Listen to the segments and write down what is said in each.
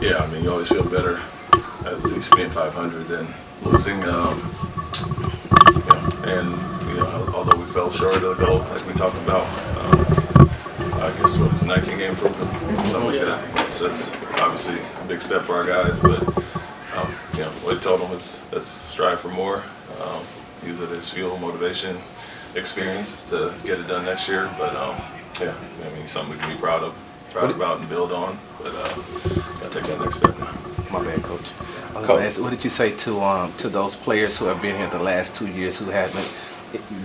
Yeah, I mean, you always feel better at least being 500 than losing. And although we fell short of the goal, like we talked about, I guess what is 19 game improvement, something like that. That's obviously a big step for our guys, but what I told them is let's strive for more. Use it as fuel, motivation, experience to get it done next year. But I mean, something we can be proud about and build on. But gotta take that next step now. My bad, Coach. I was gonna ask, what did you say to those players who have been here the last 2 years who haven't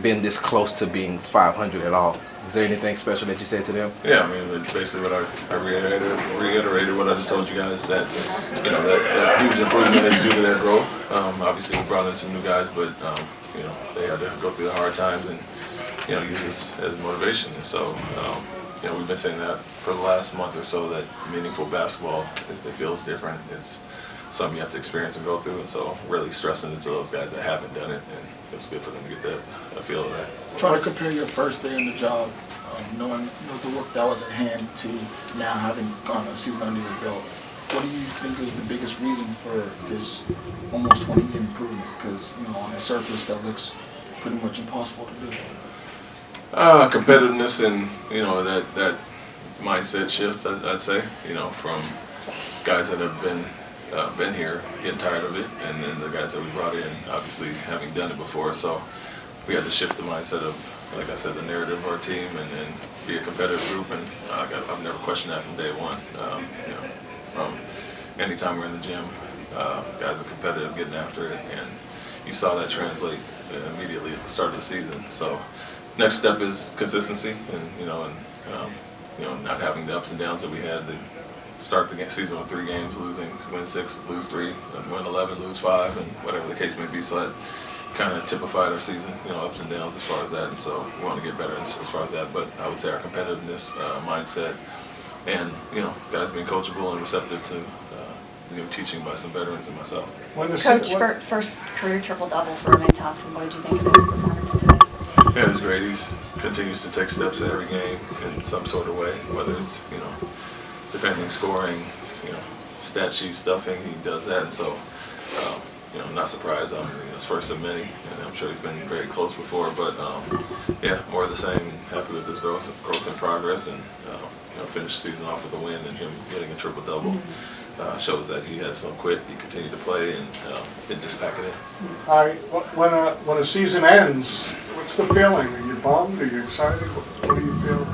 been this close to being 500 at all? Is there anything special that you said to them? Yeah, I mean, it's basically what I reiterated what I just told you guys, that that huge improvement is due to their growth. Obviously, we brought in some new guys, but they had to go through the hard times and use this as motivation. And so we've been saying that for the last month or so, that meaningful basketball, it feels different. It's something you have to experience and go through, and so really stressing it to those guys that haven't done it, and it was good for them to get that feel of that. Trying to compare your first day in the job, knowing the work that was at hand, to now having gone a season under your belt. What do you think is the biggest reason for this almost 20-year improvement? Because on the surface that looks pretty much impossible to do. Competitiveness and that mindset shift. I'd say from guys that have been here getting tired of it, and then the guys that we brought in obviously having done it before. So we had to shift the mindset of, like I said, the narrative of our team, and then be a competitive group. And I've never questioned that from day one. From anytime we're in the gym, guys are competitive, getting after it, and you saw that translate immediately at the start of the season. So next step is consistency, and not having the ups and downs that we had to start the season with 3 games, win 6, lose 3, win 11, lose 5, and whatever the case may be. So that kind of typified our season, ups and downs as far as that. And so we want to get better as far as that. But I would say our competitiveness, mindset, and guys being coachable and receptive to teaching by some veterans and myself. Coach, first career triple-double for Amen Thompson. What did you think of his performance today? Yeah, it was great. He continues to take steps in every game in some sort of way, whether it's defending, scoring, stat sheet stuffing. He does that, and so I'm not surprised. It's first of many, and I'm sure he's been very close before. But more of the same. Happy with his growth and progress, and finish the season off with a win, and him getting a triple-double shows that he has no quit. He continued to play and didn't just pack it in. All right, when a season ends, what's the feeling? Are you bummed? Are you excited? What do you feel?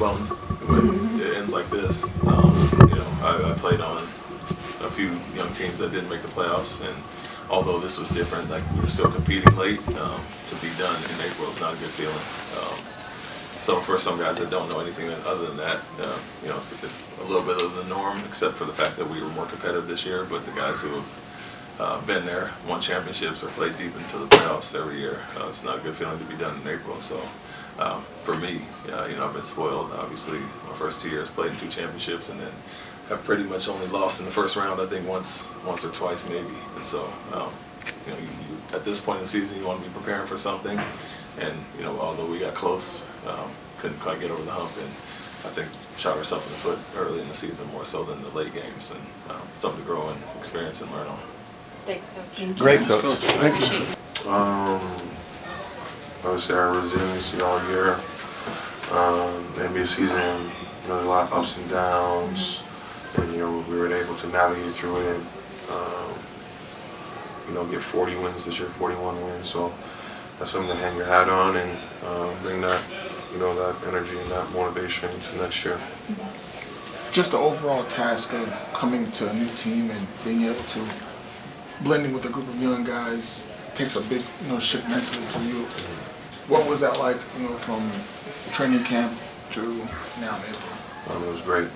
Bummed when it ends like this. I played on a few young teams that didn't make the playoffs, and although this was different, like we were still competing late, to be done in April is not a good feeling. So for some guys that don't know anything other than that, it's a little bit of the norm, except for the fact that we were more competitive this year. But the guys who have been there, won championships, or played deep into the playoffs every year, it's not a good feeling to be done in April. So for me, I've been spoiled. Obviously, my first 2 years played in 2 championships, and then have pretty much only lost in the first round, I think once or twice maybe. And so you, at this point in the season, you want to be preparing for something. And although we got close, couldn't quite get over the hump, and I think shot ourselves in the foot early in the season more so than the late games, and something to grow and experience and learn on. Thanks, Coach. Great, Coach. Thank you. I would say our resiliency all year. The NBA season, a lot of ups and downs, and we were able to navigate through it, and get 40 wins this year, 41 wins. So that's something to hang your hat on, and bring that, that energy and that motivation to next year. Just the overall task of coming to a new team and being able to blending with a group of young guys takes a big shift mentally for you. What was that like, from training camp to now in April? It was great.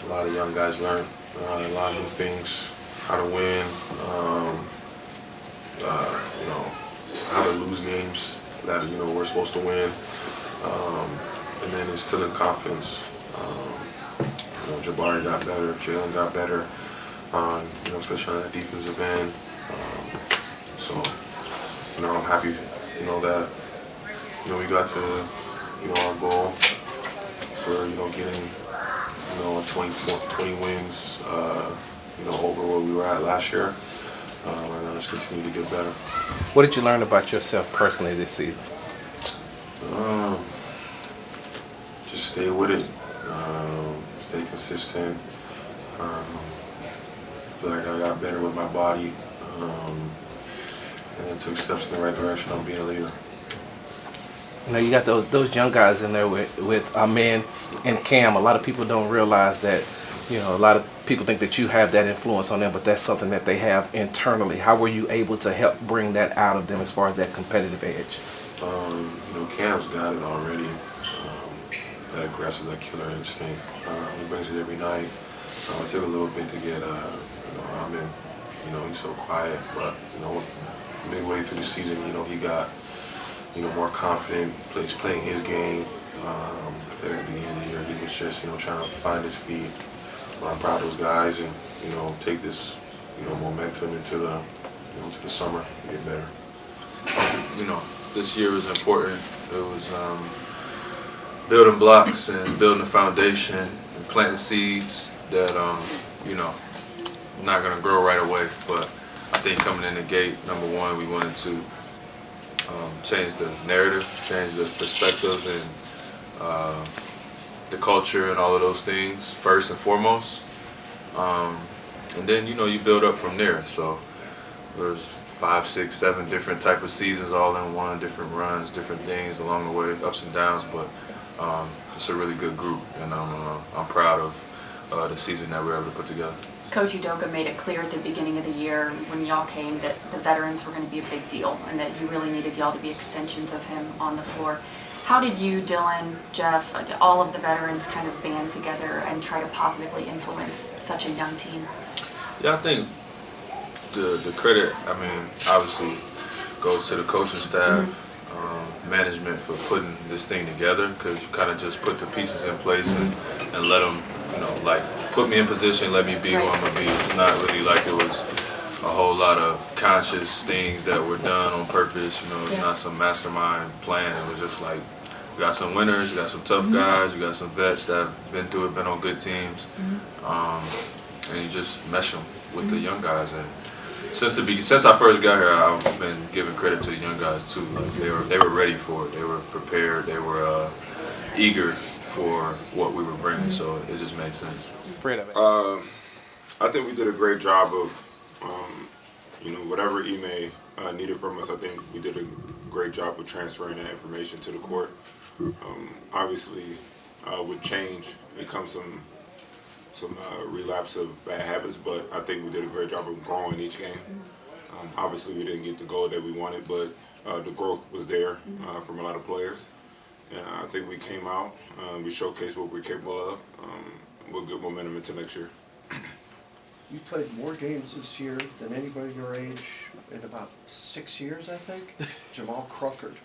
A lot of young guys learned a lot of new things, how to win, how to lose games that we're supposed to win, and then instilling confidence. Jabari got better, Jalen got better, especially on that defensive end. So I'm happy, that we got to our goal for getting 20 wins, over where we were at last year. And let's continue to get better. What did you learn about yourself personally this season? Just stay with it, stay consistent. I feel like I got better with my body, and then took steps in the right direction on being a leader. You know, you got those young guys in there with Amen and Cam. A lot of people don't realize that. You know, a lot of people think that you have that influence on them, but that's something that they have internally. How were you able to help bring that out of them as far as that competitive edge? Cam's got it already. That aggressive, that killer instinct. He brings it every night. It took a little bit to get, Amen. He's so quiet, but, midway through the season, he got, more confident, playing his game. At the beginning of the year, he was just, trying to find his feet. But I'm proud of those guys and, take this, momentum into the, to the summer and get better. This year was important. It was building blocks and building a foundation and planting seeds that, not going to grow right away. But I think coming in the gate, number one, we wanted to change the narrative, change the perspective and the culture and all of those things first and foremost. And then, you build up from there. So there's 5, 6, 7 different type of seasons all in one, different runs, different things along the way, ups and downs. But it's a really good group, and I'm proud of the season that we were able to put together. Coach Udoka made it clear at the beginning of the year when y'all came that the veterans were going to be a big deal and that he really needed y'all to be extensions of him on the floor. How did you, Dylan, Jeff, all of the veterans kind of band together and try to positively influence such a young team? Yeah, I think the credit, obviously goes to the coaching staff, management for putting this thing together, because you kind of just put the pieces in place and let them, put me in position, let me be who I'm going to be. It's not really like it was a whole lot of conscious things that were done on purpose. It's not some mastermind plan. It was just like, you got some winners, you got some tough guys, you got some vets that have been through it, been on good teams, and you just mesh them with the young guys. And since I first got here, I've been giving credit to the young guys too. Like they were ready for it, they were prepared, they were eager for what we were bringing. So it just made sense. I think we did a great job of, whatever Ime needed from us. I think we did a great job of transferring that information to the court. Obviously, with change, it comes some relapse of bad habits, but I think we did a great job of growing each game. Obviously, we didn't get the goal that we wanted, but the growth was there from a lot of players. And I think we came out, we showcased what we're capable of with good momentum into next year. You played more games this year than anybody your age in about 6 years, I think. Jamal Crawford.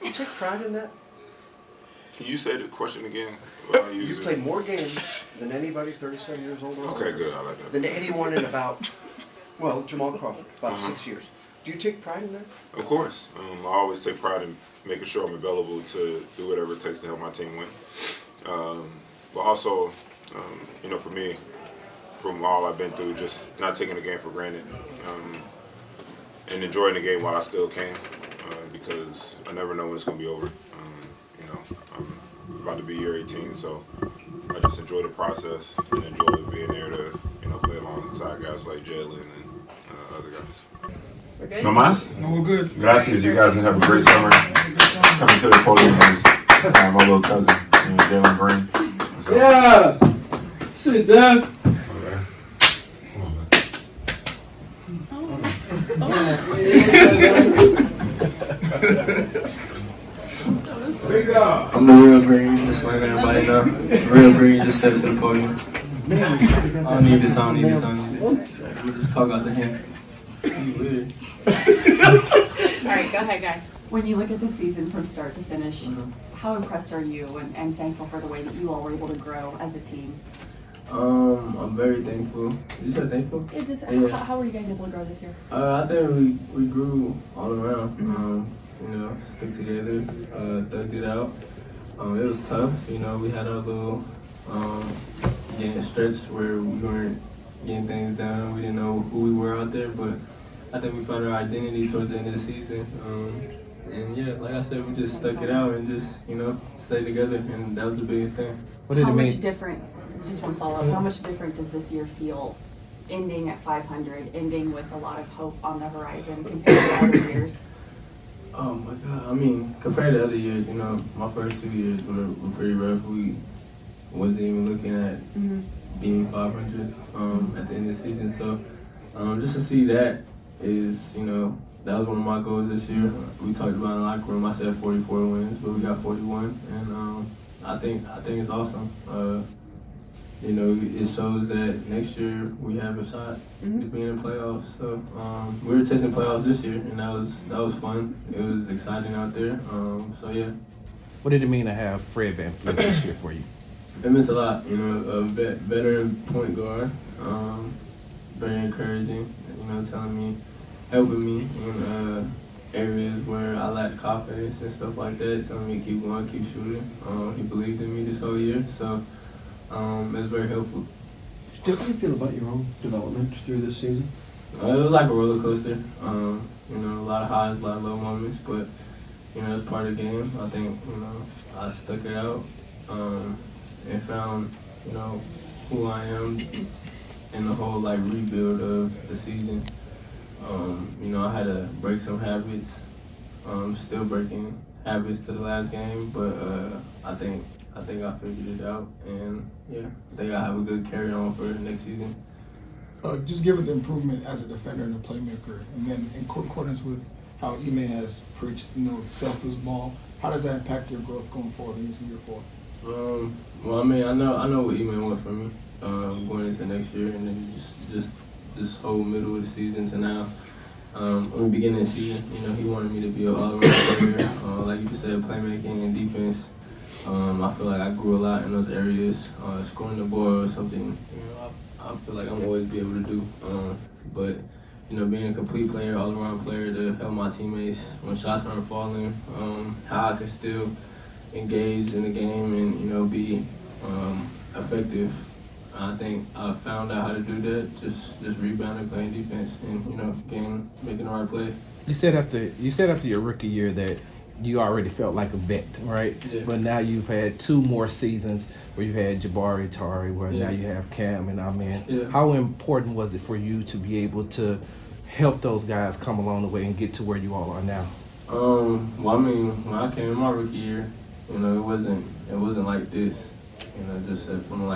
Do you take pride in that? Can you say the question again? You played more games than anybody 37 years old or older. Okay, good. I like that. Than anyone in about, Jamal Crawford, about 6 years. Do you take pride in that? Of course. I always take pride in making sure I'm available to do whatever it takes to help my team win. But also, for me, from all I've been through, just not taking the game for granted and enjoying the game while I still can, because I never know when it's going to be over. I'm about to be year 18, so I just enjoy the process and enjoy being there to play alongside guys like Jalen and other guys. No más? No, we're good. Gracias. You guys have a great summer. Coming to the podium is my little cousin, Jalen Green. So, yeah. Sit down. I'm the real Green, just like everybody know. Real Green just stepped to the podium. I don't need this. We'll just talk out the hand. All right, go ahead, guys. When you look at the season from start to finish, how impressed are you and thankful for the way that you all were able to grow as a team? I'm very thankful. You said thankful? It's just, Yeah. how were you guys able to grow this year? I think we grew all around. Stick together, thugged it out. It was tough. We had our little getting stretched where we weren't getting things done. We didn't know who we were out there, but I think we found our identity towards the end of the season. And yeah, like I said, we just stuck it out and just, stayed together, and that was the biggest thing. What did it How mean? much different, just one follow-up, how much different does this year feel, ending at 500, ending with a lot of hope on the horizon compared to other years? Oh my God! I mean, compared to other years, my first 2 years were pretty rough. We wasn't even looking at being 500 at the end of the season. So just to see that is, that was one of my goals this year. We talked about in the locker room. I said 44 wins, but we got 41, and I think it's awesome. It shows that next year we have a shot to be in the playoffs. So we were testing playoffs this year, and that was fun. It was exciting out there. So yeah. What did it mean to have Fred VanVleet this year for you? It meant a lot. A veteran point guard, very encouraging. Telling me, helping me in areas where I lacked confidence and stuff like that. Telling me keep going, keep shooting. He believed in me this whole year, so. It's very helpful. How do you feel about your own development through this season? It was like a roller coaster. A lot of highs, a lot of low moments, but it's part of the game. I think I stuck it out and found who I am in the whole rebuild of the season. I had to break some habits. Still breaking habits to the last game, but I think I figured it out, and yeah, I think I have a good carry on for next season. Just given the improvement as a defender and a playmaker, and then in accordance with how Ime has preached, selfless ball, how does that impact your growth going forward in year 4? Well, I mean, I know what Ime wants from me going into next year, and then just this whole middle of the season to now. In the beginning of the season, he wanted me to be an all-around player, like you said, playmaking and defense. I feel like I grew a lot in those areas. Scoring the ball or something, I feel like I'm always be able to do. But being a complete player, all-around player to help my teammates when shots aren't falling, how I can still engage in the game and be effective. I think I found out how to do that. Just rebounding, playing defense, and making the right play. You said after your rookie year that you already felt like a vet, right? Yeah. But now you've had 2 more seasons where you've had Jabari Tari, where now you have Cam and Amen. Yeah. How important was it for you to be able to help those guys come along the way and get to where you all are now? Well, I mean, when I came in my rookie year, it wasn't like this. Just from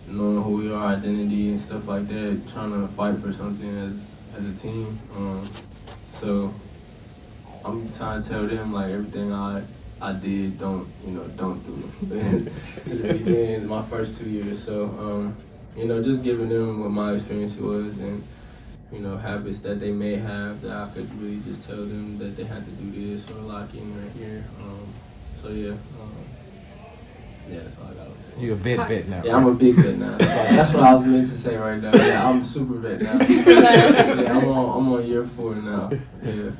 knowing who we are, identity and stuff like that, trying to fight for something as a team. So I'm trying to tell them everything I did, don't do it. In my first 2 years, so just giving them what my experience was and habits that they may have that I could really just tell them that they had to do this or lock in right here. So yeah, that's all I got. You're a vet now. Yeah, I'm a big vet now. That's what I was meant to say right now. Yeah, I'm super vet now. Yeah, I'm on year 4 now. Yeah.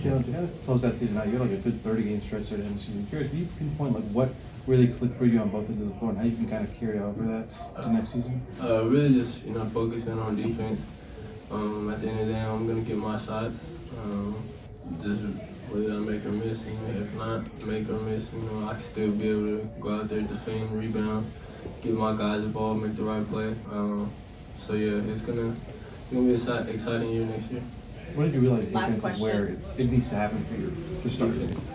Jalen, to kind of close that season out, you had a good 30-game stretch at the end of the season. Curious, can you pinpoint what really clicked for you on both ends of the floor and how you can kind of carry over that to next season? Really just focusing on defense. At the end of the day, I'm gonna get my shots. Just whether I make or miss, if not make or miss, I can still be able to go out there, defend, rebound, get my guys involved, make the right play. So yeah, it's gonna be an exciting year next year. When did you realize Last defense is where it needs to happen for you to start?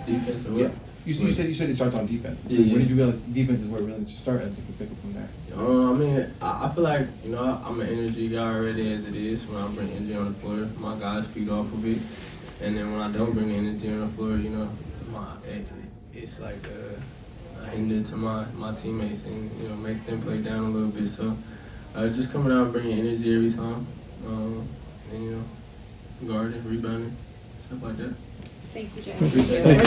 Defense or what? Yeah. You said it starts on defense. So Yeah. when did you realize defense is where it really needs to start and you can pick it from there? I mean, I feel like, I'm an energy guy already as it is. When I bring energy on the floor, my guys feed off of it. And then when I don't bring energy on the floor, it's like a hinder to my teammates and, makes them play down a little bit. So just coming out and bringing energy every time and, guarding, rebounding, stuff like that. Thank you, Jay. Appreciate it.